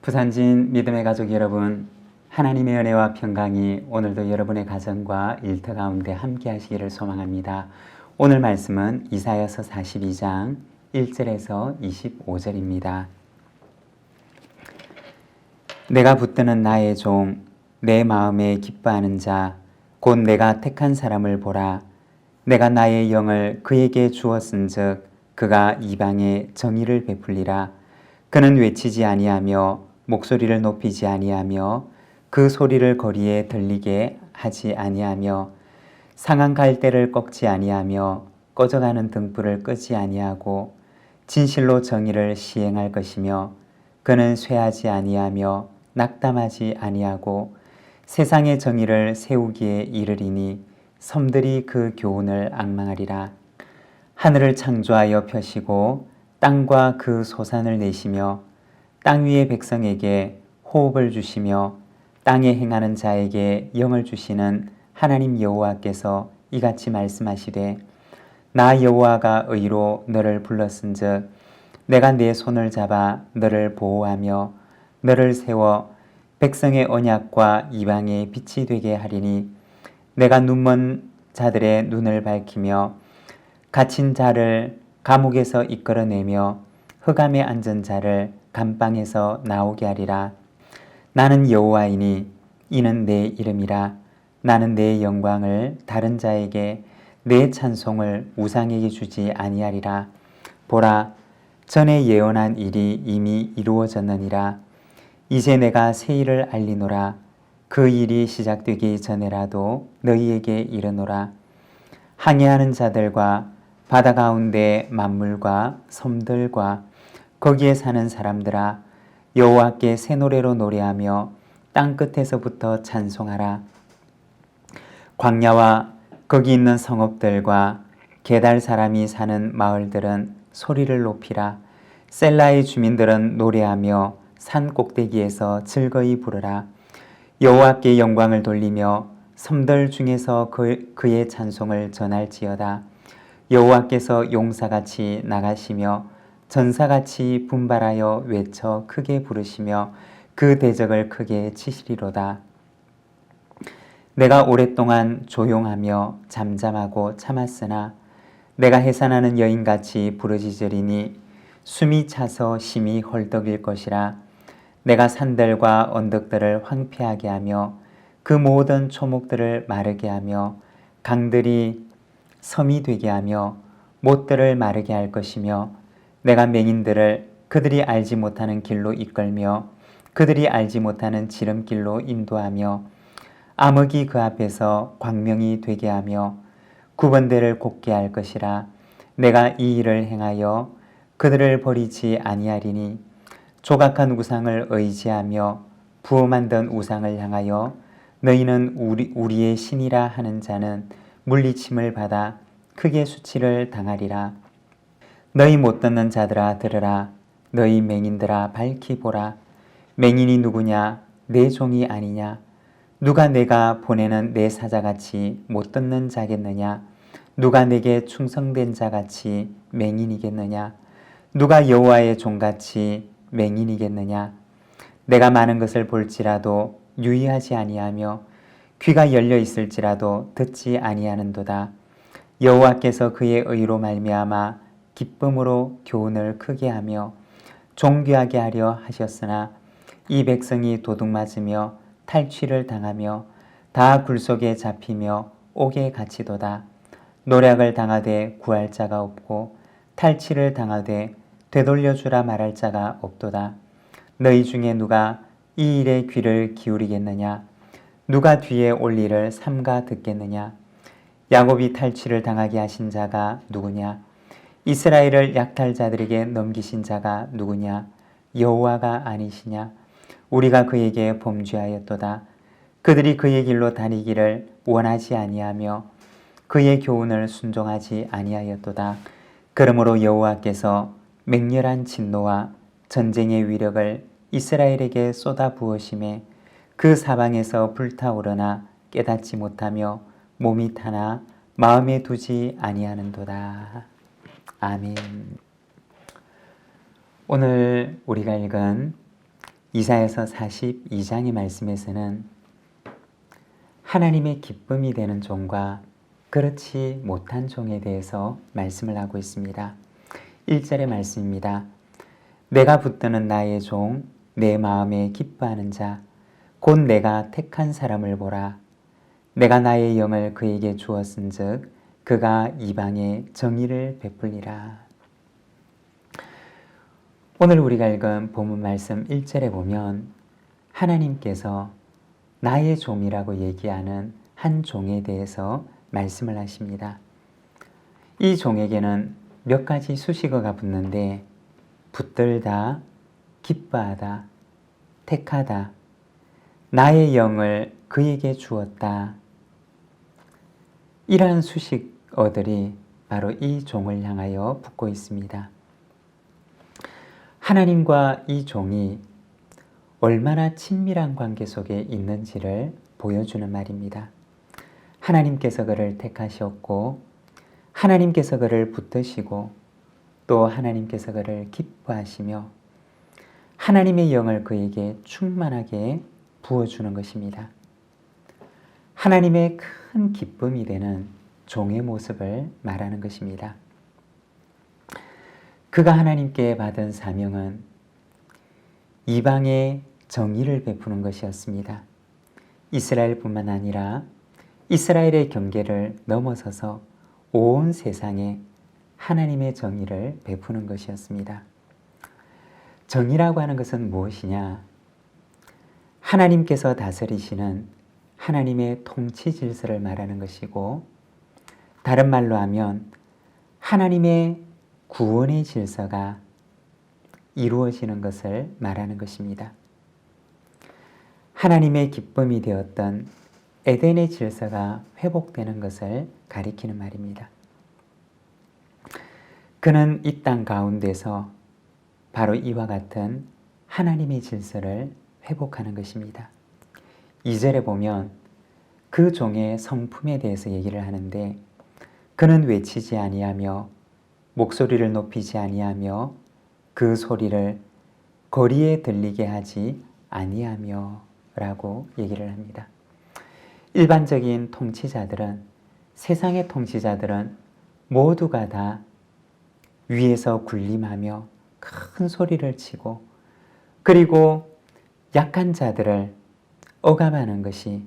부산진 믿음의 가족 여러분, 하나님의 은혜와 평강이 오늘도 여러분의 가정과 일터 가운데 함께 하시기를 소망합니다. 오늘 말씀은 이사야서 42장 1절에서 25절입니다. 내가 붙드는 나의 종, 내 마음에 기뻐하는 자, 곧 내가 택한 사람을 보라. 내가 나의 영을 그에게 주었은즉 그가 이방에 정의를 베풀리라. 그는 외치지 아니하며 목소리를 높이지 아니하며 그 소리를 거리에 들리게 하지 아니하며 상한 갈대를 꺾지 아니하며 꺼져가는 등불을 끄지 아니하고 진실로 정의를 시행할 것이며 그는 쇠하지 아니하며 낙담하지 아니하고 세상의 정의를 세우기에 이르리니 섬들이 그 교훈을 앙망하리라. 하늘을 창조하여 펴시고 땅과 그 소산을 내시며 땅 위의 백성에게 호흡을 주시며 땅에 행하는 자에게 영을 주시는 하나님 여호와께서 이같이 말씀하시되 나 여호와가 의로 너를 불렀은즉 내가 네 손을 잡아 너를 보호하며 너를 세워 백성의 언약과 이방의 빛이 되게 하리니 내가 눈먼 자들의 눈을 밝히며 갇힌 자를 감옥에서 이끌어내며 흑암에 앉은 자를 감방에서 나오게 하리라. 나는 여호와이니 이는 내 이름이라. 나는 내 영광을 다른 자에게 내 찬송을 우상에게 주지 아니하리라. 보라, 전에 예언한 일이 이미 이루어졌느니라. 이제 내가 새 일을 알리노라. 그 일이 시작되기 전에라도 너희에게 이르노라. 항해하는 자들과 바다 가운데 만물과 섬들과 거기에 사는 사람들아, 여호와께 새 노래로 노래하며 땅 끝에서부터 찬송하라. 광야와 거기 있는 성읍들과 게달 사람이 사는 마을들은 소리를 높이라. 셀라의 주민들은 노래하며 산 꼭대기에서 즐거이 부르라. 여호와께 영광을 돌리며 섬들 중에서 그의 찬송을 전할지어다. 여호와께서 용사같이 나가시며 전사같이 분발하여 외쳐 크게 부르시며 그 대적을 크게 치시리로다. 내가 오랫동안 조용하며 잠잠하고 참았으나 내가 해산하는 여인같이 부르짖으리니 숨이 차서 심히 헐떡일 것이라. 내가 산들과 언덕들을 황폐하게 하며 그 모든 초목들을 마르게 하며 강들이 섬이 되게 하며 못들을 마르게 할 것이며 내가 맹인들을 그들이 알지 못하는 길로 이끌며 그들이 알지 못하는 지름길로 인도하며 암흑이 그 앞에서 광명이 되게 하며 구번대를 곱게 할 것이라. 내가 이 일을 행하여 그들을 버리지 아니하리니 조각한 우상을 의지하며 부어 만든 우상을 향하여 너희는 우리의 신이라 하는 자는 물리침을 받아 크게 수치를 당하리라. 너희 못 듣는 자들아 들으라. 너희 맹인들아 밝히 보라. 맹인이 누구냐? 내 종이 아니냐? 누가 내가 보내는 내 사자같이 못 듣는 자겠느냐? 누가 내게 충성된 자같이 맹인이겠느냐? 누가 여호와의 종같이 맹인이겠느냐? 내가 많은 것을 볼지라도 유의하지 아니하며 귀가 열려 있을지라도 듣지 아니하는도다. 여호와께서 그의 의로 말미암아 기쁨으로 교훈을 크게 하며 존귀하게 하려 하셨으나 이 백성이 도둑맞으며 탈취를 당하며 다 굴속에 잡히며 옥에 갇히도다. 노략을 당하되 구할 자가 없고 탈취를 당하되 되돌려주라 말할 자가 없도다. 너희 중에 누가 이 일에 귀를 기울이겠느냐? 누가 뒤에 올 일을 삼가 듣겠느냐? 야곱이 탈취를 당하게 하신 자가 누구냐? 이스라엘을 약탈자들에게 넘기신 자가 누구냐? 여호와가 아니시냐? 우리가 그에게 범죄하였도다. 그들이 그의 길로 다니기를 원하지 아니하며 그의 교훈을 순종하지 아니하였도다. 그러므로 여호와께서 맹렬한 진노와 전쟁의 위력을 이스라엘에게 쏟아 부으심에 그 사방에서 불타오르나 깨닫지 못하며 몸이 타나 마음에 두지 아니하는도다. 아멘. 오늘 우리가 읽은 이사야서 42장의 말씀에서는 하나님의 기쁨이 되는 종과 그렇지 못한 종에 대해서 말씀을 하고 있습니다. 1절의 말씀입니다. 내가 붙드는 나의 종, 내 마음에 기뻐하는 자, 곧 내가 택한 사람을 보라. 내가 나의 영을 그에게 주었은즉 그가 이방에 정의를 베풀리라. 오늘 우리가 읽은 본문 말씀 1절에 보면 하나님께서 나의 종이라고 얘기하는 한 종에 대해서 말씀을 하십니다. 이 종에게는 몇 가지 수식어가 붙는데 붙들다, 기뻐하다, 택하다, 나의 영을 그에게 주었다. 이러한 수식어들이 바로 이 종을 향하여 붙고 있습니다. 하나님과 이 종이 얼마나 친밀한 관계 속에 있는지를 보여주는 말입니다. 하나님께서 그를 택하셨고 하나님께서 그를 붙드시고 또 하나님께서 그를 기뻐하시며 하나님의 영을 그에게 충만하게 부어주는 것입니다. 하나님의 큰 기쁨이 되는 종의 모습을 말하는 것입니다. 그가 하나님께 받은 사명은 이방의 정의를 베푸는 것이었습니다. 이스라엘뿐만 아니라 이스라엘의 경계를 넘어서서 온 세상에 하나님의 정의를 베푸는 것이었습니다. 정의라고 하는 것은 무엇이냐? 하나님께서 다스리시는 하나님의 통치 질서를 말하는 것이고, 다른 말로 하면 하나님의 구원의 질서가 이루어지는 것을 말하는 것입니다. 하나님의 기쁨이 되었던 에덴의 질서가 회복되는 것을 가리키는 말입니다. 그는 이 땅 가운데서 바로 이와 같은 하나님의 질서를 회복하는 것입니다. 2절에 보면 그 종의 성품에 대해서 얘기를 하는데, 그는 외치지 아니하며 목소리를 높이지 아니하며 그 소리를 거리에 들리게 하지 아니하며 라고 얘기를 합니다. 일반적인 통치자들은, 세상의 통치자들은 모두가 다 위에서 군림하며 큰 소리를 치고, 그리고 약한 자들을 억압하는 것이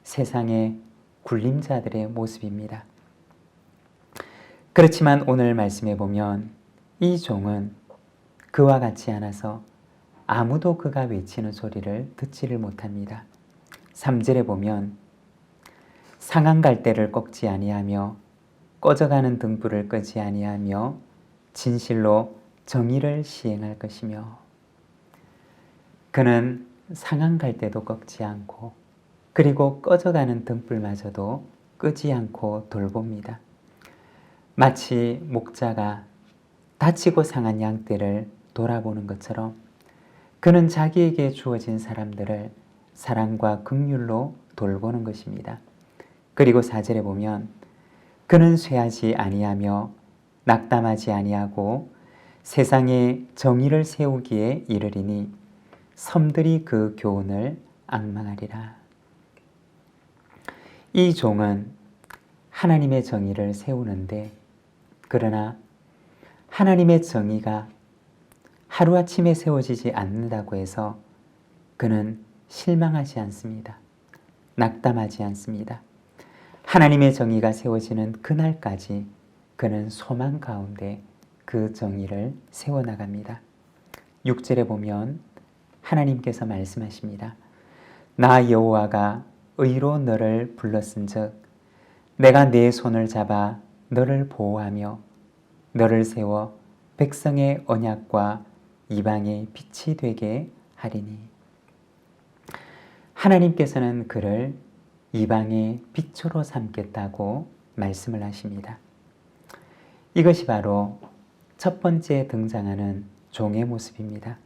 세상의 군림자들의 모습입니다. 그렇지만 오늘 말씀에 보면 이 종은 그와 같지 않아서 아무도 그가 외치는 소리를 듣지를 못합니다. 3절에 보면 상한 갈대를 꺾지 아니하며 꺼져가는 등불을 끄지 아니하며 진실로 정의를 시행할 것이며, 그는 상한 갈대도 꺾지 않고 그리고 꺼져가는 등불마저도 끄지 않고 돌봅니다. 마치 목자가 다치고 상한 양떼를 돌아보는 것처럼 그는 자기에게 주어진 사람들을 사랑과 긍휼로 돌보는 것입니다. 그리고 4절에 보면 그는 쇠하지 아니하며 낙담하지 아니하고 세상에 정의를 세우기에 이르리니 섬들이 그 교훈을 앙망하리라. 이 종은 하나님의 정의를 세우는데, 그러나 하나님의 정의가 하루아침에 세워지지 않는다고 해서 그는 실망하지 않습니다. 낙담하지 않습니다. 하나님의 정의가 세워지는 그날까지 그는 소망 가운데 그 정의를 세워나갑니다. 6절에 보면 하나님께서 말씀하십니다. 나 여호와가 의로 너를 불렀은즉 내가 네 손을 잡아 너를 보호하며 너를 세워 백성의 언약과 이방의 빛이 되게 하리니. 하나님께서는 그를 이방의 빛으로 삼겠다고 말씀을 하십니다. 이것이 바로 첫 번째 등장하는 종의 모습입니다.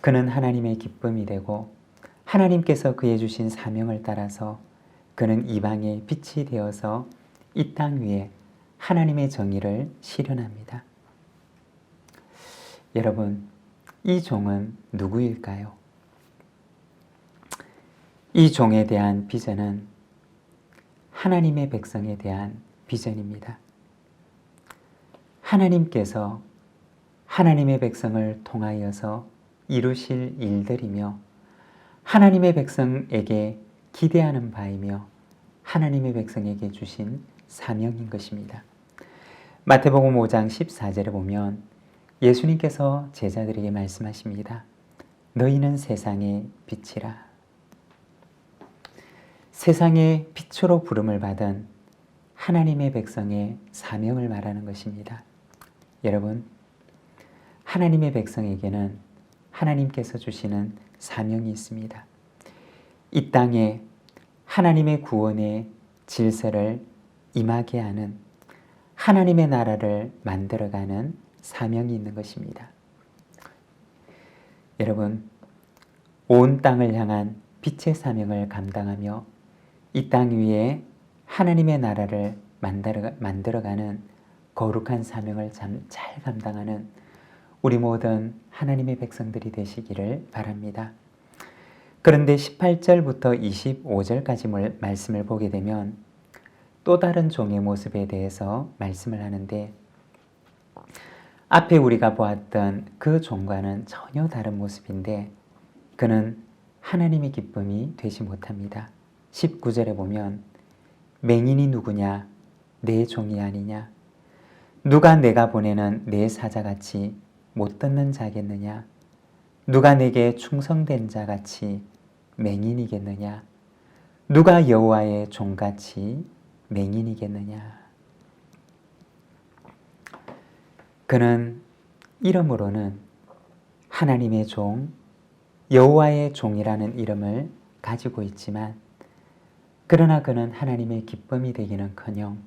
그는 하나님의 기쁨이 되고 하나님께서 그에 주신 사명을 따라서 그는 이방의 빛이 되어서 이 땅 위에 하나님의 정의를 실현합니다. 여러분, 이 종은 누구일까요? 이 종에 대한 비전은 하나님의 백성에 대한 비전입니다. 하나님께서 하나님의 백성을 통하여서 이루실 일들이며 하나님의 백성에게 기대하는 바이며 하나님의 백성에게 주신 사명인 것입니다. 마태복음 5장 14절에 보면 예수님께서 제자들에게 말씀하십니다. 너희는 세상의 빛이라. 세상의 빛으로 부름을 받은 하나님의 백성의 사명을 말하는 것입니다. 여러분, 하나님의 백성에게는 하나님께서 주시는 사명이 있습니다. 이 땅에 하나님의 구원의 질서를 임하게 하는 하나님의 나라를 만들어가는 사명이 있는 것입니다. 여러분, 온 땅을 향한 빛의 사명을 감당하며 이 땅 위에 하나님의 나라를 만들어가는 거룩한 사명을 잘 감당하는 우리 모든 하나님의 백성들이 되시기를 바랍니다. 그런데 18절부터 25절까지 말씀을 보게 되면 또 다른 종의 모습에 대해서 말씀을 하는데 앞에 우리가 보았던 그 종과는 전혀 다른 모습인데 그는 하나님의 기쁨이 되지 못합니다. 19절에 보면 맹인이 누구냐? 내 종이 아니냐? 누가 내가 보내는 내 사자같이 못 듣는 자겠느냐? 누가 내게 충성된 자같이 맹인이겠느냐? 누가 여호와의 종같이 맹인이겠느냐? 그는 이름으로는 하나님의 종, 여호와의 종이라는 이름을 가지고 있지만 그러나 그는 하나님의 기쁨이 되기는커녕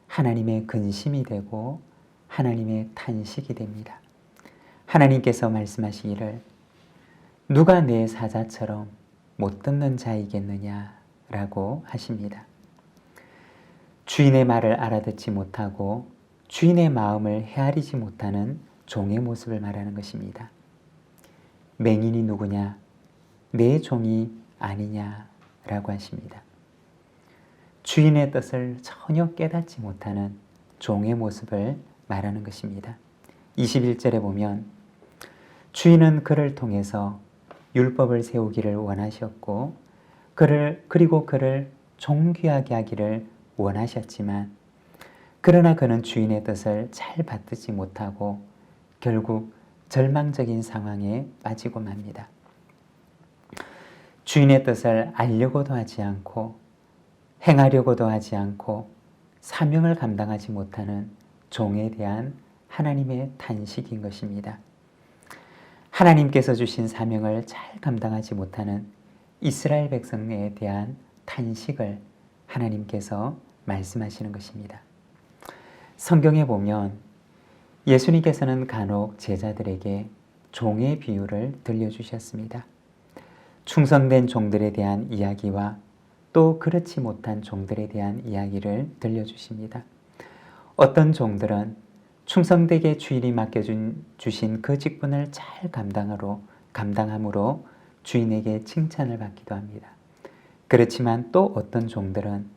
하나님의 근심이 되고 하나님의 탄식이 됩니다. 하나님께서 말씀하시기를 누가 내 사자처럼 못 듣는 자이겠느냐라고 하십니다. 주인의 말을 알아듣지 못하고 주인의 마음을 헤아리지 못하는 종의 모습을 말하는 것입니다. 맹인이 누구냐? 내 종이 아니냐라고 하십니다. 주인의 뜻을 전혀 깨닫지 못하는 종의 모습을 말하는 것입니다. 21절에 보면 주인은 그를 통해서 율법을 세우기를 원하셨고 그리고 그를 존귀하게 하기를 원하셨지만 그러나 그는 주인의 뜻을 잘 받들지 못하고 결국 절망적인 상황에 빠지고 맙니다. 주인의 뜻을 알려고도 하지 않고 행하려고도 하지 않고 사명을 감당하지 못하는 종에 대한 하나님의 탄식인 것입니다. 하나님께서 주신 사명을 잘 감당하지 못하는 이스라엘 백성에 대한 탄식을 하나님께서 말씀하시는 것입니다. 성경에 보면 예수님께서는 간혹 제자들에게 종의 비유를 들려주셨습니다. 충성된 종들에 대한 이야기와 또 그렇지 못한 종들에 대한 이야기를 들려주십니다. 어떤 종들은 충성되게 주인이 맡겨주신 그 직분을 잘 감당함으로 주인에게 칭찬을 받기도 합니다. 그렇지만 또 어떤 종들은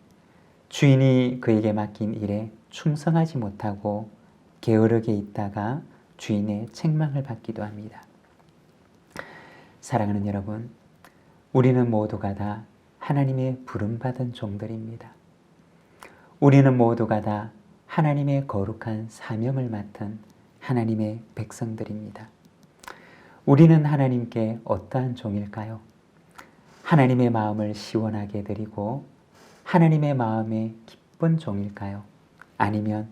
주인이 그에게 맡긴 일에 충성하지 못하고 게으르게 있다가 주인의 책망을 받기도 합니다. 사랑하는 여러분, 우리는 모두가 다 하나님의 부름받은 종들입니다. 우리는 모두가 다 하나님의 거룩한 사명을 맡은 하나님의 백성들입니다. 우리는 하나님께 어떠한 종일까요? 하나님의 마음을 시원하게 드리고 하나님의 마음에 기쁜 종일까요? 아니면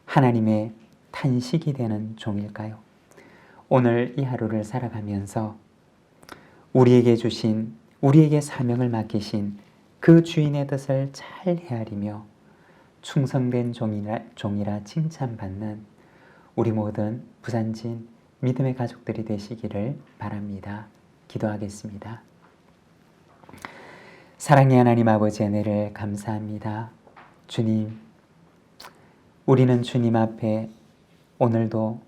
하나님의 탄식이 되는 종일까요? 오늘 이 하루를 살아가면서 우리에게 사명을 맡기신 그 주인의 뜻을 잘 헤아리며 충성된 종이라 칭찬받는 우리 모든 부산진 믿음의 가족들이 되시기를 바랍니다. 기도하겠습니다. 사랑의 하나님 아버지 은혜를 감사합니다. 주님, 우리는 주님 앞에 오늘도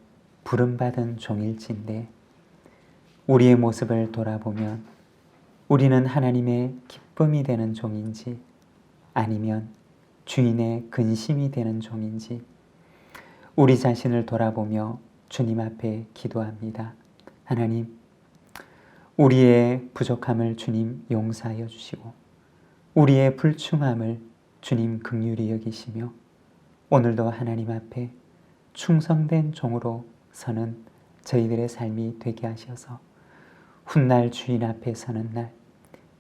부름받은 종일진데 우리의 모습을 돌아보면 우리는 하나님의 기쁨이 되는 종인지 아니면 주인의 근심이 되는 종인지 우리 자신을 돌아보며 주님 앞에 기도합니다. 하나님, 우리의 부족함을 주님 용서하여 주시고 우리의 불충함을 주님 긍휼히 여기시며 오늘도 하나님 앞에 충성된 종으로 서는 저희들의 삶이 되게 하셔서 훗날 주인 앞에 서는 날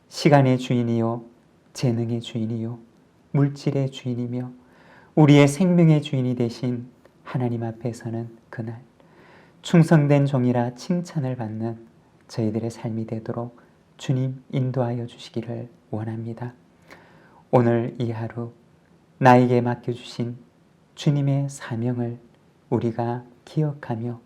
시간의 주인이요 재능의 주인이요 물질의 주인이며 우리의 생명의 주인이 되신 하나님 앞에 서는 그날 충성된 종이라 칭찬을 받는 저희들의 삶이 되도록 주님 인도하여 주시기를 원합니다. 오늘 이 하루 나에게 맡겨주신 주님의 사명을 우리가 기억하며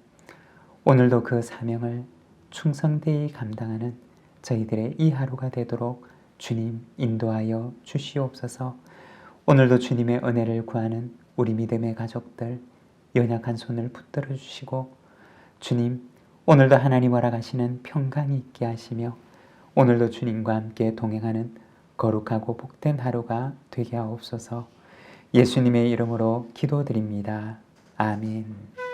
오늘도 그 사명을 충성되이 감당하는 저희들의 이 하루가 되도록 주님 인도하여 주시옵소서. 오늘도 주님의 은혜를 구하는 우리 믿음의 가족들 연약한 손을 붙들어 주시고 주님 오늘도 하나님 허락하시는 평강이 있게 하시며 오늘도 주님과 함께 동행하는 거룩하고 복된 하루가 되게 하옵소서. 예수님의 이름으로 기도드립니다. 아멘.